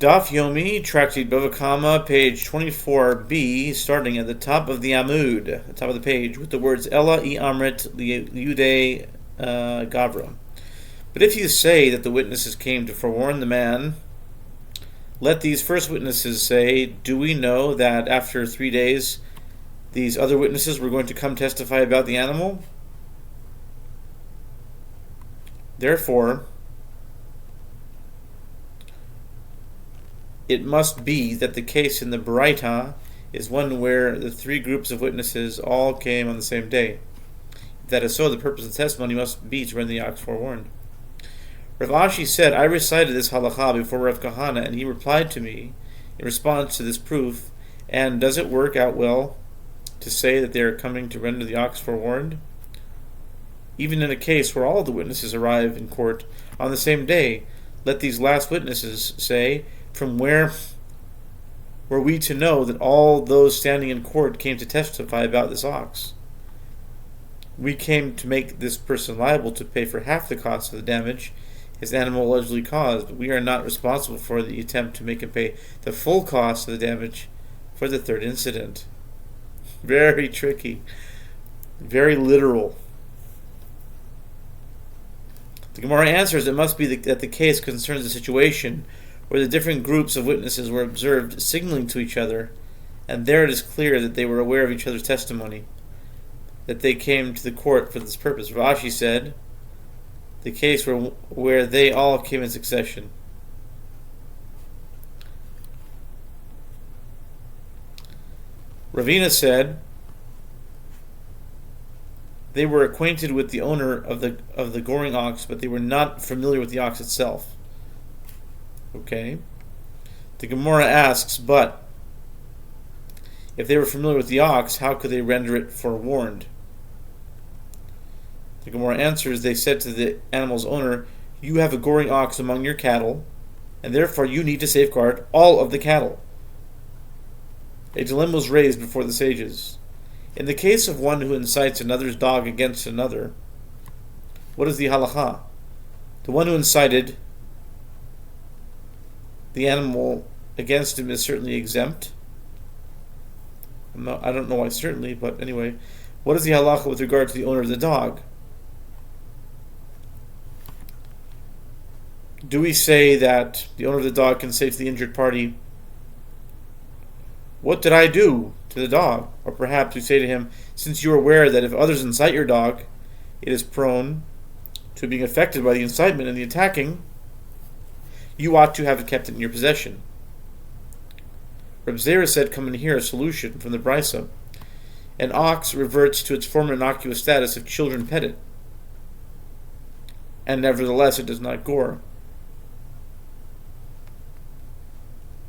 Daf Yomi, Tractate Bava, page 24b, starting at the top of the Amud, the top of the page, with the words Ella I Amrit Liude Gavra. But if you say that the witnesses came to forewarn the man, let these first witnesses say, do we know that after 3 days these other witnesses were going to come testify about the animal? Therefore, it must be that the case in the Baraita is one where the 3 groups of witnesses all came on the same day. If that is so, the purpose of the testimony must be to render the ox forewarned. Rav Ashi said, I recited this halakha before Rav Kahana, and he replied to me in response to this proof, and does it work out well to say that they are coming to render the ox forewarned? Even in a case where all the witnesses arrive in court on the same day, let these last witnesses say, from where were we to know that all those standing in court came to testify about this ox? We came to make this person liable to pay for half the cost of the damage his animal allegedly caused, but we are not responsible for the attempt to make him pay the full cost of the damage for the third incident. Very tricky. Very literal. The Gemara answers, it must be that the case concerns a situation where the different groups of witnesses were observed signaling to each other, and there it is clear that they were aware of each other's testimony, that they came to the court for this purpose. Rashi said, the case where they all came in succession. Ravina said, they were acquainted with the owner of the goring ox, but they were not familiar with the ox itself. Okay. The Gemara asks, but if they were familiar with the ox, how could they render it forewarned? The Gemara answers, they said to the animal's owner, you have a goring ox among your cattle, and therefore you need to safeguard all of the cattle. A dilemma was raised before the sages. In the case of one who incites another's dog against another, what is the halakha? The one who incited the animal against him is certainly exempt. I don't know why certainly, but anyway. What is the halakha with regard to the owner of the dog? Do we say that the owner of the dog can say to the injured party, what did I do to the dog? Or perhaps we say to him, since you are aware that if others incite your dog, it is prone to being affected by the incitement and the attacking, you ought to have it kept in your possession. Reb Zera said, come in here, a solution from the Brisa. An ox reverts to its former innocuous status if children pet it, and nevertheless it does not gore.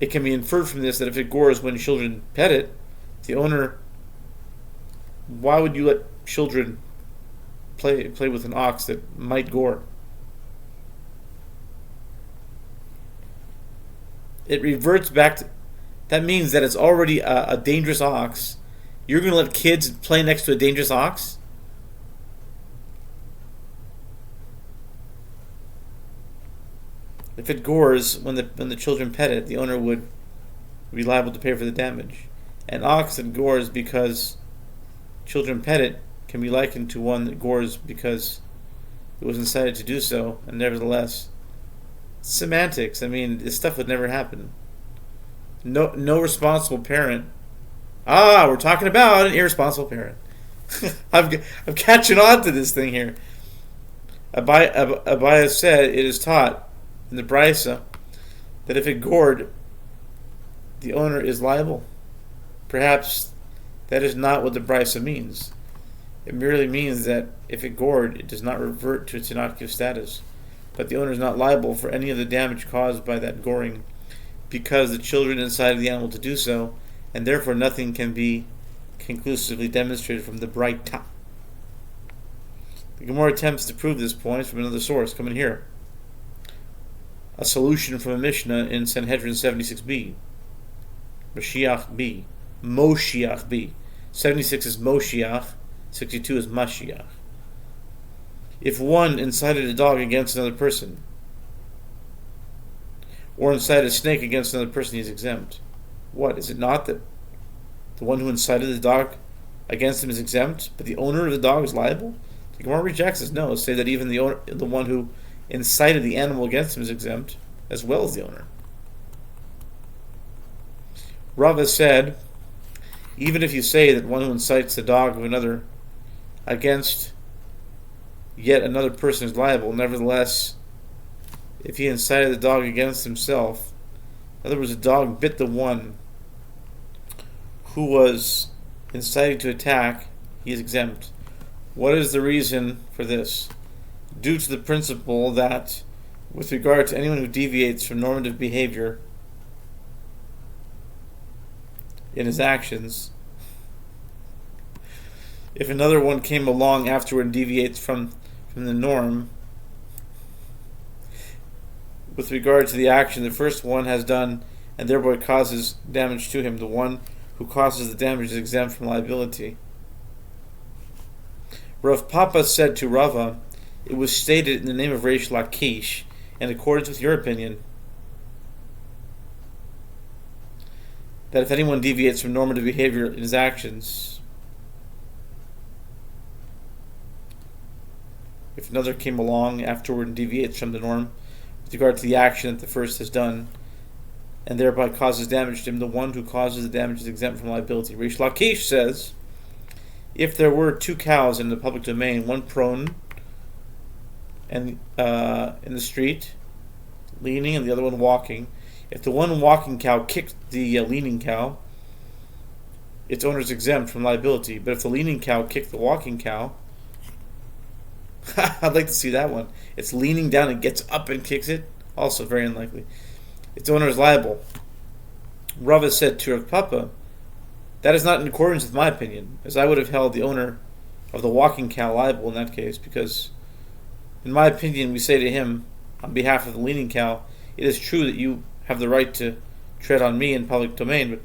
It can be inferred from this that if it gores when children pet it, the owner, why would you let children play with an ox that might gore? It reverts back to, that means that it's already a dangerous ox. You're going to let kids play next to a dangerous ox? If it gores when the children pet it, the owner would be liable to pay for the damage. An ox that gores because children pet it can be likened to one that gores because it was incited to do so, and nevertheless, semantics. I mean, this stuff would never happen. No responsible parent. We're talking about an irresponsible parent. I'm catching on to this thing here. Abaya said it is taught in the Brisa that if it gored, the owner is liable. Perhaps that is not what the Brisa means. It merely means that if it gored, it does not revert to its innocuous status. But the owner is not liable for any of the damage caused by that goring because the children incited the animal to do so, and therefore nothing can be conclusively demonstrated from the Braita. The Gemara attempts to prove this point from another source. Come in here. A solution from a Mishnah in Sanhedrin 76b. Mashiach B. Moshiach B. 76 is Moshiach, 62 is Mashiach. If one incited a dog against another person, or incite a snake against another person, he is exempt. What? Is it not that the one who incited the dog against him is exempt, but the owner of the dog is liable? The Gemara rejects this. No, say that even the one who incited the animal against him is exempt, as well as the owner. Rava said, even if you say that one who incites the dog of another against yet another person is liable, nevertheless, if he incited the dog against himself, in other words, the dog bit the one who was inciting to attack, he is exempt. What is the reason for this? Due to the principle that, with regard to anyone who deviates from normative behavior in his actions, if another one came along afterward and deviates from the norm, with regard to the action the first one has done and thereby causes damage to him, the one who causes the damage is exempt from liability. Rav Papa said to Rava, it was stated in the name of Reish Lakish, in accordance with your opinion, that if anyone deviates from normative behavior in his actions, if another came along afterward and deviates from the norm with regard to the action that the first has done, and thereby causes damage to him, the one who causes the damage is exempt from liability. Reish Lakish says, if there were two cows in the public domain, one prone and in the street, leaning, and the other one walking, if the one walking cow kicked the leaning cow, its owner is exempt from liability. But if the leaning cow kicked the walking cow, I'd like to see that one. It's leaning down and gets up and kicks it. Also very unlikely. Its owner is liable. Rava said to Rav Papa, that is not in accordance with my opinion, as I would have held the owner of the walking cow liable in that case, because in my opinion we say to him, on behalf of the leaning cow, it is true that you have the right to tread on me in public domain, but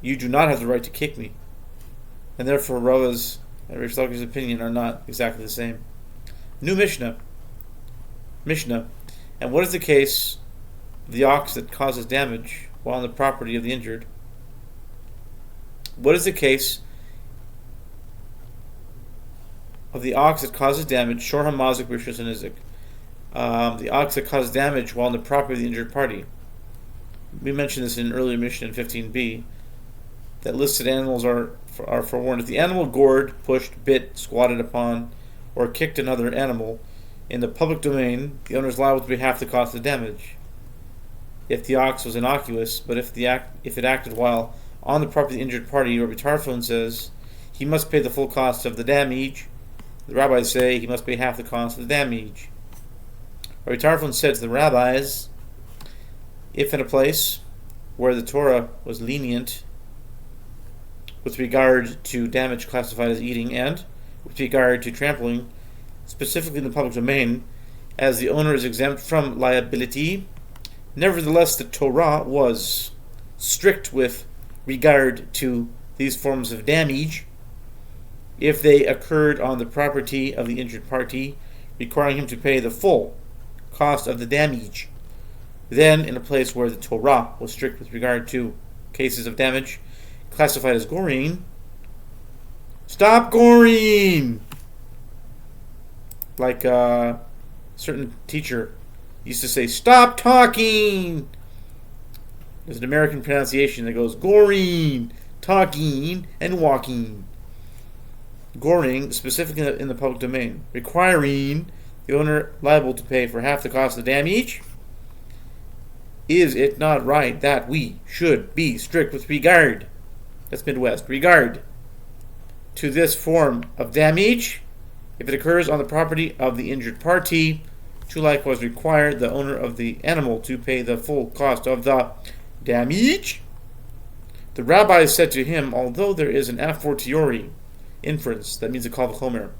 you do not have the right to kick me. And therefore Rava's and Reish Lakish's opinion are not exactly the same. New Mishnah. And what is the case of the ox that causes damage while on the property of the injured? What is the case of the ox that causes damage, Shor HaMazik Rishus and Izik? The ox that causes damage while on the property of the injured party. We mentioned this in an earlier Mishnah in 15b, that listed animals are forewarned. If the animal gored, pushed, bit, squatted upon, or kicked another animal in the public domain, the owner is liable to pay half the cost of the damage. If the ox was innocuous, but if it acted while on the property of the injured party, Rabbi Tarfon says he must pay the full cost of the damage. The rabbis say he must pay half the cost of the damage. Rabbi Tarfon said to the rabbis, if in a place where the Torah was lenient with regard to damage classified as eating and with regard to trampling, specifically in the public domain, as the owner is exempt from liability, nevertheless the Torah was strict with regard to these forms of damage if they occurred on the property of the injured party, requiring him to pay the full cost of the damage. Then, in a place where the Torah was strict with regard to cases of damage classified as goring, stop goring! Like a certain teacher used to say, stop talking! There's an American pronunciation that goes goring, talking, and walking. Goring, specifically in the public domain, requiring the owner liable to pay for half the cost of the damage. Is it not right that we should be strict with regard, that's Midwest, regard to this form of damage if it occurs on the property of the injured party, to likewise require the owner of the animal to pay the full cost of the damage? The rabbi said to him, although there is an a fortiori inference, that means a kal v'chomer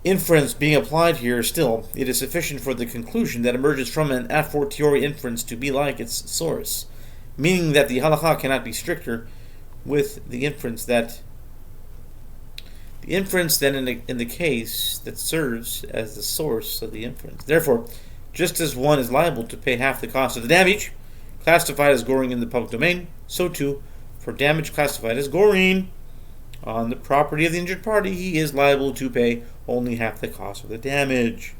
inference being applied here, still, it is sufficient for the conclusion that emerges from an a fortiori inference to be like its source, meaning that the halakha cannot be stricter with the inference then in the case that serves as the source of the inference. Therefore, Just as one is liable to pay half the cost of the damage classified as goring in the public domain, so too, for damage classified as goring on the property of the injured party, he is liable to pay only half the cost of the damage.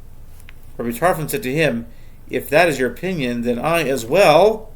Rabbi Tarfon said to him, "If that is your opinion, then I as well